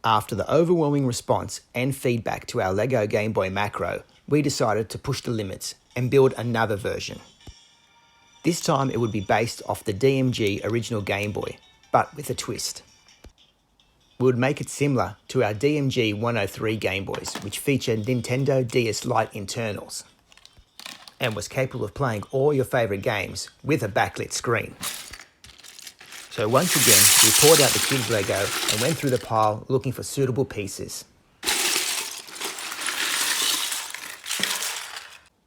After the overwhelming response and feedback to our LEGO Game Boy macro, we decided to push the limits and build another version. This time it would be based off the DMG original Game Boy, but with a twist. We would make it similar to our DMG103 Game Boys, which featured Nintendo DS Lite Internals, and was capable of playing all your favourite games with a backlit screen. So once again, we poured out the kids' Lego and went through the pile looking for suitable pieces.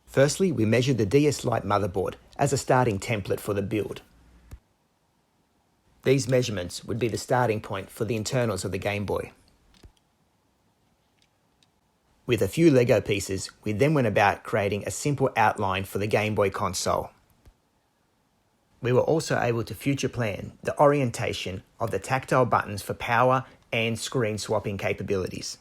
Firstly, we measured the DS Lite motherboard as a starting template for the build. These measurements would be the starting point for the internals of the Game Boy. With a few Lego pieces, we then went about creating a simple outline for the Game Boy console. We were also able to future plan the orientation of the tactile buttons for power and screen swapping capabilities.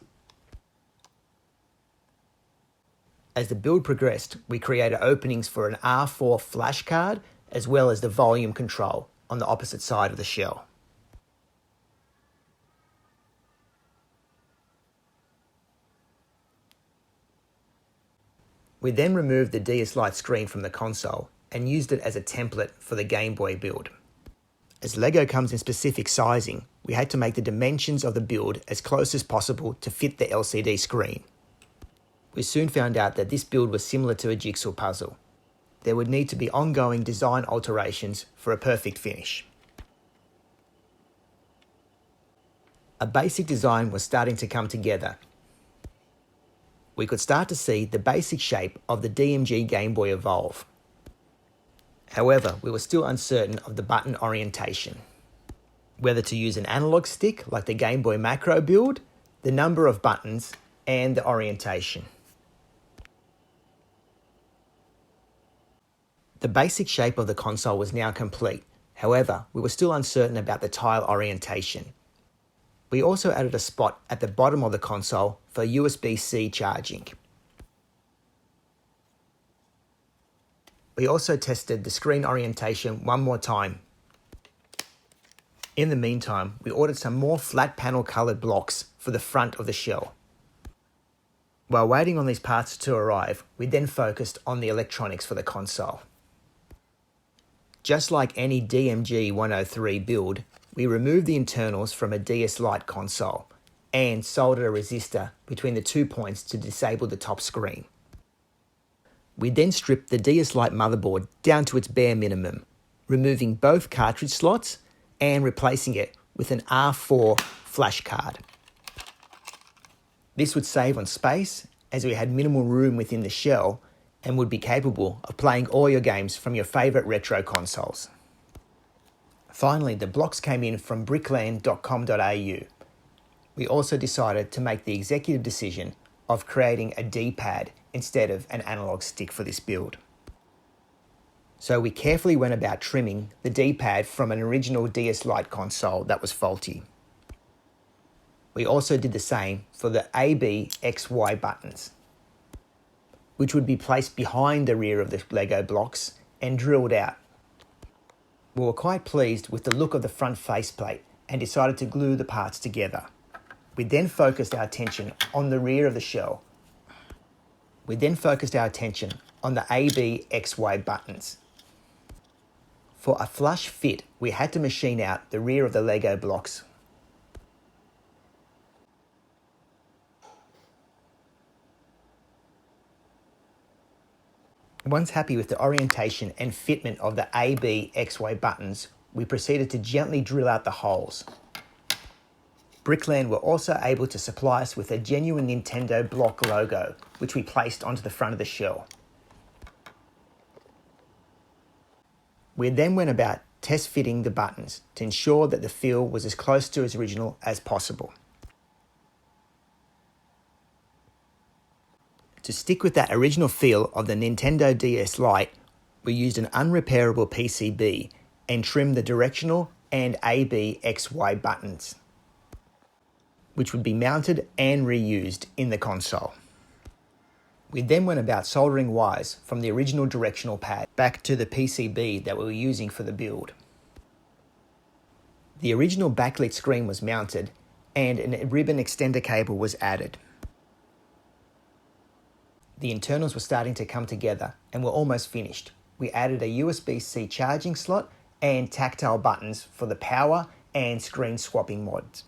As the build progressed, we created openings for an R4 flash card as well as the volume control on the opposite side of the shell. We then removed the DS Lite screen from the console and used it as a template for the Game Boy build. As LEGO comes in specific sizing, we had to make the dimensions of the build as close as possible to fit the LCD screen. We soon found out that this build was similar to a jigsaw puzzle. There would need to be ongoing design alterations for a perfect finish. A basic design was starting to come together. We could start to see the basic shape of the DMG Game Boy evolve. However, we were still uncertain of the button orientation. Whether to use an analog stick like the Game Boy macro build, the number of buttons, and the orientation. The basic shape of the console was now complete. However, we were still uncertain about the tile orientation. We also added a spot at the bottom of the console for USB-C charging. We also tested the screen orientation one more time. In the meantime, we ordered some more flat panel coloured blocks for the front of the shell. While waiting on these parts to arrive, we then focused on the electronics for the console. Just like any DMG 103 build, we removed the internals from a DS Lite console and soldered a resistor between the 2 points to disable the top screen. We then stripped the DS Lite motherboard down to its bare minimum, removing both cartridge slots and replacing it with an R4 flash card. This would save on space as we had minimal room within the shell and would be capable of playing all your games from your favourite retro consoles. Finally, the blocks came in from brickland.com.au. We also decided to make the executive decision of creating a D-pad instead of an analog stick for this build. So we carefully went about trimming the D-pad from an original DS Lite console that was faulty. We also did the same for the A, B, X, Y buttons, which would be placed behind the rear of the Lego blocks and drilled out. We were quite pleased with the look of the front faceplate and decided to glue the parts together. We then focused our attention on the rear of the shell. We then focused our attention on the A, B, X, Y buttons. For a flush fit, we had to machine out the rear of the Lego blocks. Once happy with the orientation and fitment of the A, B, X, Y buttons, we proceeded to gently drill out the holes. Brickland were also able to supply us with a genuine Nintendo block logo, which we placed onto the front of the shell. We then went about test fitting the buttons to ensure that the feel was as close to its original as possible. To stick with that original feel of the Nintendo DS Lite, we used an unrepairable PCB and trimmed the directional and A, B, X, Y buttons, which would be mounted and reused in the console. We then went about soldering wires from the original directional pad back to the PCB that we were using for the build. The original backlit screen was mounted and a ribbon extender cable was added. The internals were starting to come together and were almost finished. We added a USB-C charging slot and tactile buttons for the power and screen swapping mods.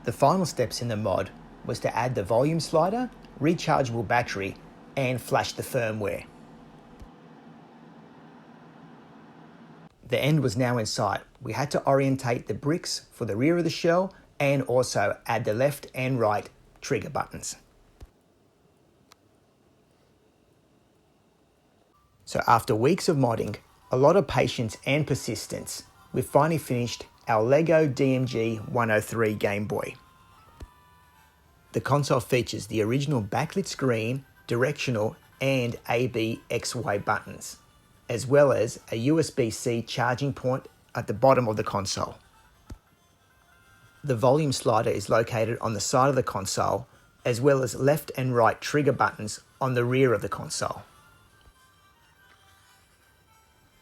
The final steps in the mod was to add the volume slider, rechargeable battery, and flash the firmware. The end was now in sight. We had to orientate the bricks for the rear of the shell and also add the left and right trigger buttons. So after weeks of modding, a lot of patience and persistence, we've finally finished our LEGO DMG103 Game Boy. The console features the original backlit screen, directional and ABXY buttons, as well as a USB-C charging port at the bottom of the console. The volume slider is located on the side of the console, as well as left and right trigger buttons on the rear of the console.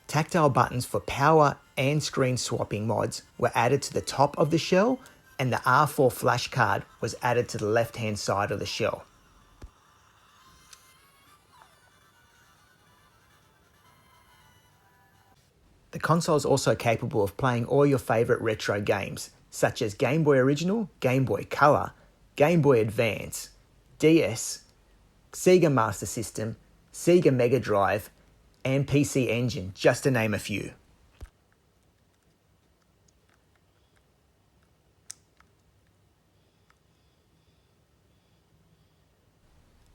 Tactile buttons for power and screen swapping mods were added to the top of the shell, and the R4 flash card was added to the left-hand side of the shell. The console is also capable of playing all your favourite retro games, such as Game Boy Original, Game Boy Color, Game Boy Advance, DS, Sega Master System, Sega Mega Drive, and PC Engine, just to name a few.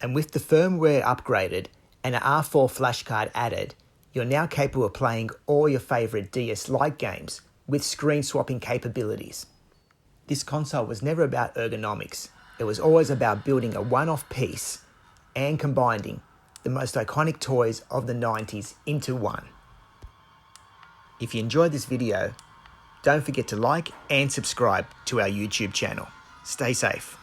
And with the firmware upgraded and an R4 flash card added, you're now capable of playing all your favourite DS Lite games with screen swapping capabilities. This console was never about ergonomics. It was always about building a one-off piece and combining the most iconic toys of the 90s into one. If you enjoyed this video, don't forget to like and subscribe to our YouTube channel. Stay safe.